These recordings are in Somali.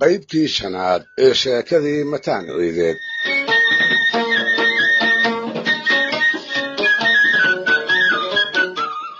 qaybtii shanaad ee sheekadii mataan ciideed.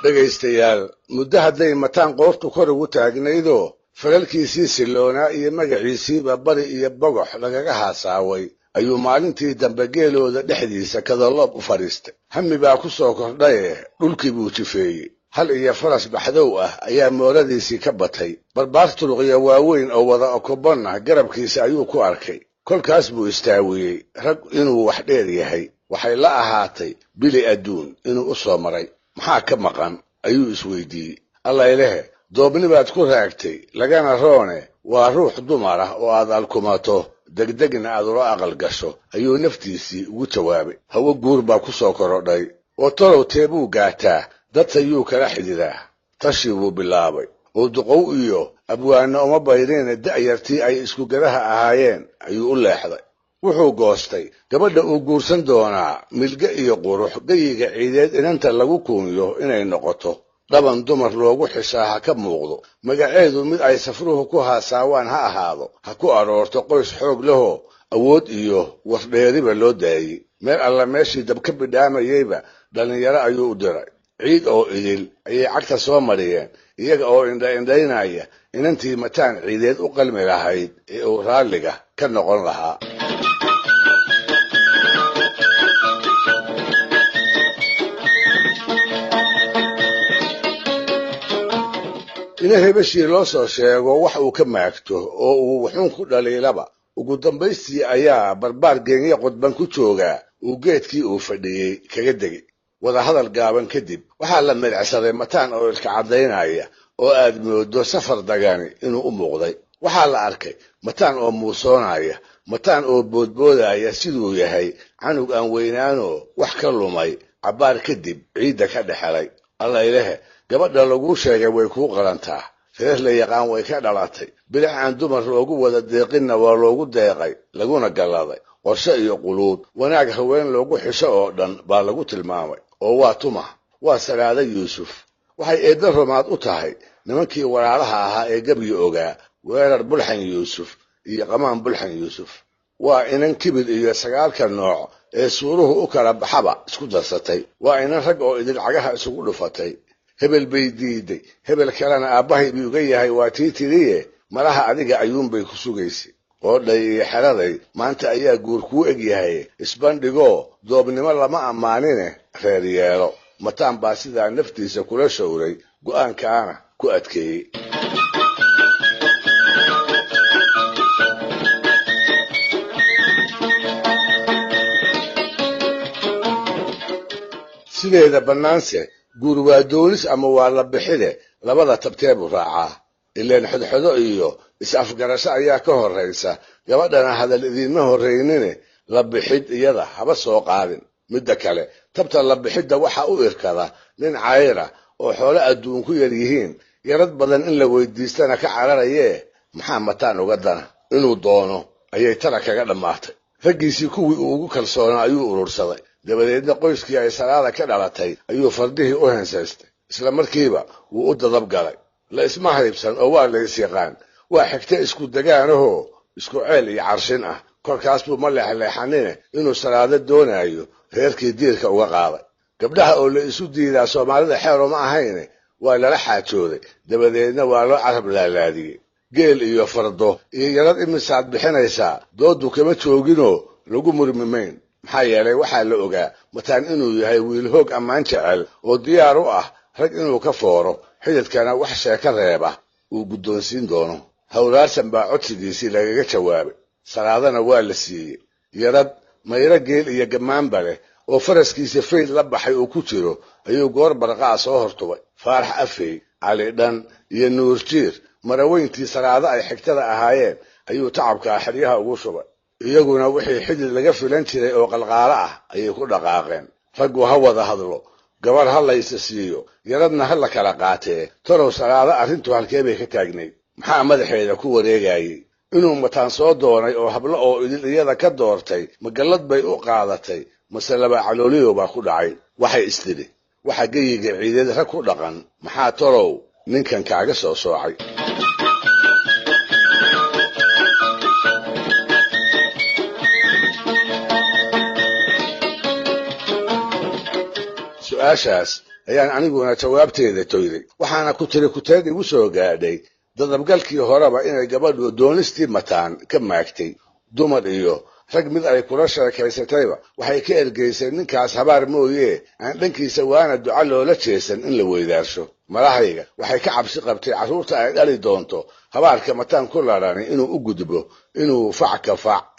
dhegaystayaal, muddo hadday mataan qoortu kor ugu taagnaydoo falalkiisii silloonaa iyo magaciisiiba bari iyo bogox lagaga haasaaway ayuu maalintii dambe geelooda dhexdiisa kadalloob u fadhiistay. hami baa ku soo kordhaye dhulkii buu jifeeyey. hal iyo faras baxdow ah ayaa mooradiisii ka batay. barbaar turuqya waaweyn oo wada okobon ah garabkiisa ayuu ku arkay. kolkaas buu istaawiyey rag inuu wax dheer yahay. waxay la ahaatay bili adduun inuu u soo maray. maxaa ka maqan ayuu isweydiiyey. allaylehe, doobni baad ku raagtay lagana roone waa ruux dumar ah oo aad alkumato degdegna aad ula aqal gasho, ayuu naftiisii ugu jawaabay. hawo guur baa ku soo korodhay oo tolow teebuu gaataa, dadtayuu kala xididaa. tashii buu bilaabay oo duqow iyo abwaanno uma bayrine da'yartii ay iskugadaha ahaayeen ayuu u leexday. wuxuu goostay gabadha uu guursan doonaa milge iyo qurux geyiga ciideed inanta lagu kuunyo inay noqoto. dhaban dumar loogu xishaa ha ka muuqdo, magaceedu mid ay safruhu ku haasaawaan ha ahaado, ha ku aroorto qoys xoog lahoo awood iyo wardheeriba loo daayey. meel alla meeshii dab ka bidhaamayeyba dhallinyaro ayuu u diray. ciid oo idil ayay cagta soo mariyeen, iyaga oo indhaynaya inantii mataan ciideed u qalmi lahayd ee uu raalliga ka noqon lahaa. ina hebeshii loo soo sheego wax uu ka maagto oo uu wuxuun ku dhaliilaba, ugu dambaystii ayaa barbaar geenye qodban ku joogaa uu geedkii uu fadhiyey kaga degay. wadahadal gaaban kadib waxaa la midacsaday mataan oo ilka caddaynaya oo aad moodo safar dagani inuu u muuqday. waxaa la arkay mataan oo muusoonaya, mataan oo boodboodaya siduu yahay canug aan weynaanoo wax ka lumay cabbaar kadib ciidda ka dhexelay. allaylehe, gabadha laguu sheegay way kuu qalantaa. reer la yaqaan way ka dhalatay. bilic aan dumar loogu wada deeqinna waa loogu deeqay laguna galladay. qorshe iyo quluud wanaag haween loogu xisho oo dhan baa lagu tilmaamay. oo waa tuma, waa Salaada Yuusuf. waxay eedda rumaad u tahay nimankii walaalaha ahaa ee gebyo ogaa weerar bulxan yuusuf iyo qamaan bulxan yuusuf. waa inan kibir iyo sagaalka nooc ee suuruhu u kala baxaba isku darsatay. waa inan rag oo idil cagaha isugu dhufatay. hebel bay diiday, hebel kalena aabbahay buu uga yahay waa tii tiriye malaha adiga ayuunbay ku sugaysay. qoodhay iyo xeraday maanta ayaa guur kuu eg yahay. isbandhigoo doobnimo lama ammaanine reer yeelo. mataan baa sidaa naftiisa kula showray, go'aankaana ku adkeeyey. sideeda bannaanse guur waa doonis ama waa la bixide labada tabteebuu raacaa. ileen xodxodo iyo is-afgarasho ayaa ka horraysa. gabadhana hadal idiinma horraynine la bixid iyada haba soo qaadin. midda kale, tabta la bixidda waxaa u irkada nin cayra oo xoolo adduun ku yar yihiin, yarad badan in la weydiistana ka cararayee maxaa mataan uga dana. inuu doono ayay tala kaga dhammaatay. raggiisii kuwii uu ugu kalsoonaa ayuu urursaday. dabadeedna qoyskii ay Salaada ka dhalatay ayuu fardihii u hensaystay. isla markiiba wuu u dadab galay. la isma haybsan oo waa la isyaqaan. waa xigta isku degaanahoo isku ceel iyo carshin ah. kolkaas buu ma leexleexanine inuu Salaada doonayo reerkii diirka uga qaaday. gabdhaha oo la isu diidaa Soomaalida xeero ma ahayne waa lala xaajooday. dabadeedna waa loo carab laalaadiyey. geel iyo fardo iyo yarad imisaad bixinaysaa doodu kama jooginoo lagu murmimayn. maxaa yeelay waxaa la ogaa mataan inuu yahay wiil hoog ammaan jecel oo diyaar u ah rag inuu ka fooro, xididkana wax sheeka reeba uu guddoonsiin doono. hawlaarsan baa codsigiisii lagaga jawaabay. Salaadana waa la siiyey. yarad mayro geel iyo gammaanba leh oo faraskiisa fayd la baxay uu ku jiro ayuu goor barqaa soo hortubay. faarax afey, cali dhan iyo nuur jiir maraweyntii Salaada ay xigtada ahaayeen ayuu tacabkaa xeryaha ugu shubay. iyaguna wixii xidid laga filan jiray oo qalqaalo ah ayay ku dhaqaaqeen. raggu ha wada hadlo, gabar ha laysa siiyo, yaradna ha la kala qaatee. talow Salaada arrintu halkee bay ka taagnayd? maxaa madaxeeda ku wareegayey? inuu mataan soo doonay oo hablo oo idil iyada ka doortay magallad bay u qaadatay, mase laba calooliyo baa ku dhacay. waxay istiri waxa geyiga ciideed rag ku dhaqan, maxaa tolow ninkan kaaga soo soocay? su'aashaas ayaan aniguna jawaabteeda toyday waxaana ku tiri kuteed igu soo gaadhay dadabgalkii horeba inay gabadhu doonistii mataan ka maagtay dumar iyo rag mid ay kula sheekaysatayba waxay ka ergeysay ninkaas habaar mooyee aan dhankiisa waana duca loola jeesan in la weydaarsho malahayga waxay ka cabsi qabtay carruurta ay dhali doonto habaarka mataan ku ladhani inuu u gudbo inuu fac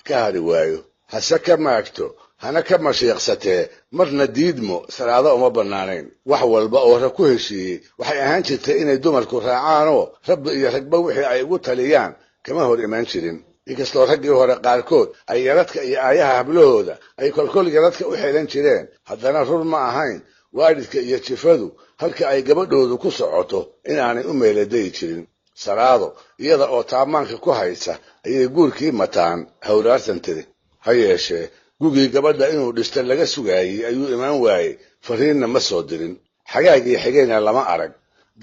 ka hari waayo hase ka maagto hana ka mashiiqsatee marna diidmo salaado uma bannaanayn wax walba oo rag ku heshiiyey waxay ahaan jirtay inay dumarku raacaanoo rabbi iyo ragba wixii ay ugu taliyaan kama hor imaan jirin inkastoo raggii hore qaarkood ay yaradka iyo aayaha hablahooda ay kolkol yaradka u xeelan jireen haddana run ma ahayn waalidka iyo jifadu halka ay gabadhoodu ku socoto inaanay u meeladayi jirin salaado iyada oo taamaanka ku haysa ayay guurkii mataan hawraarsan tiri ha yeeshee gugii gabadha inuu dhista laga sugaayey ayuu imaan waayey fariinna ma soo dirin xagaagii xigayna lama arag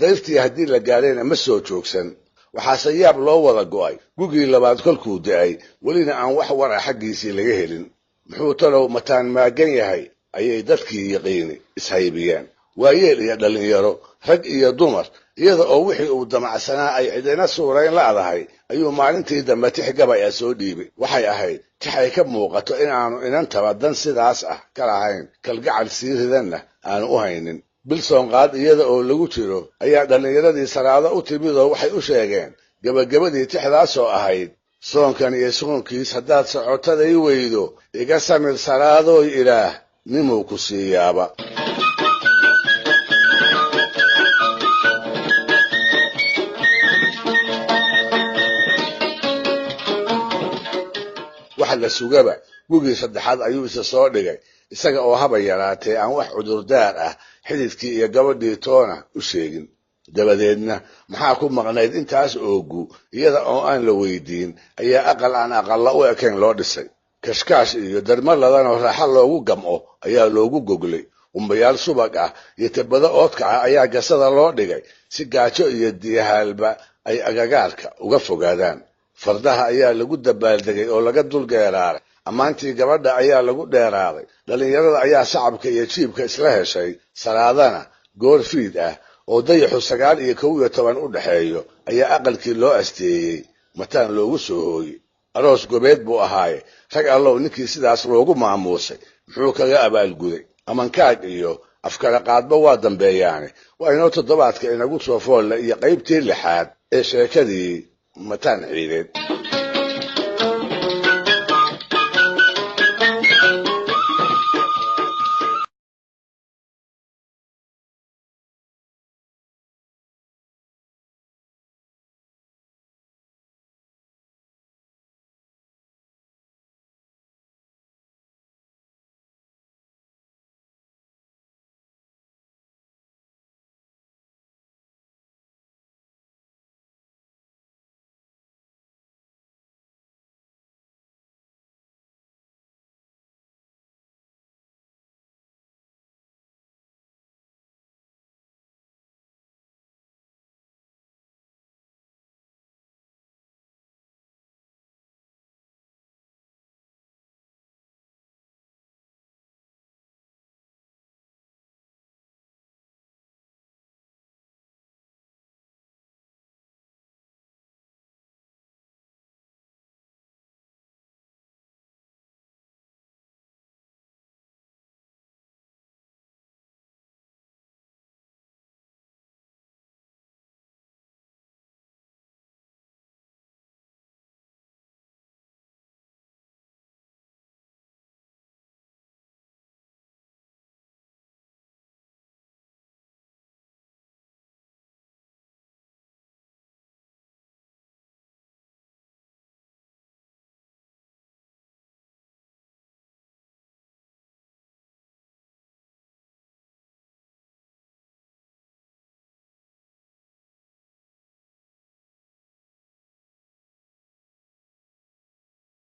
dayrtii haddii la gaadhayna ma soo joogsan waxaase yaab loo wada go'ay gugii labaad kolkuu da'ay welina aan wax war ah xaggiisii laga helin muxuu talow mataan maagan yahay ayay dadkii yaqiini ishaybiyaan waayeel iyo dhallinyaro rag iyo dumar iyada oo wixii uu damacsanaa ay cidina suurayn la'dahay ayuu maalintii dambe tix gabay ah soo dhiibay waxay ahayd tix ay ka muuqato inaanu inantaba dan sidaas ah ka lahayn kalgacal sii ridanna aanu u haynin bilsoonqaad iyada oo lagu jiro ayaa dhallinyaradii salaado u timidoo waxay u sheegeen gabagabadii tixdaasoo ahayd soonkan iyo soonkiis haddaad socotaday weydo iga samir salaadooy ilaah nimuu ku siiyaaba waxa la sugaba gugii saddexaad ayuu isa soo dhigay isaga oo haba yaraatee aan wax cudurdaar ah xididkii iyo gabadhii toona u sheegin dabadeedna maxaa ku maqnayd intaas oogu iyada oo aan la weydiin ayaa aqal aan aqalla u ekayn loo dhisay kashkaash iyo darma ladanoo raaxa loogu gamco ayaa loogu goglay umbayaal subag ah iyo tabado oodka ah ayaa gasada loo dhigay si gaajo iyo diyahaalba ay agagaarka uga fogaadaan fardaha ayaa lagu dabaaldegay oo laga dulgeeraaray ammaantii gabadha ayaa lagu dheeraaday dhallinyarada ayaa shacabka iyo jiibka isla heshay salaadana goor fiid ah oo dayaxu 9 iyo 11 u dhaxeeyo ayaa aqalkii loo asteeyey mataan loogu soo hooyey aroos gobeed buu ahaaye rag allow ninkii sidaas loogu maamuusay muxuu kaga abaalguday amankaag iyo afkara qaadba waa dambeeyaane waa inoo toddobaadka inagu soo foolle iyo qaybtii 6 ee sheekadii mataan ciideed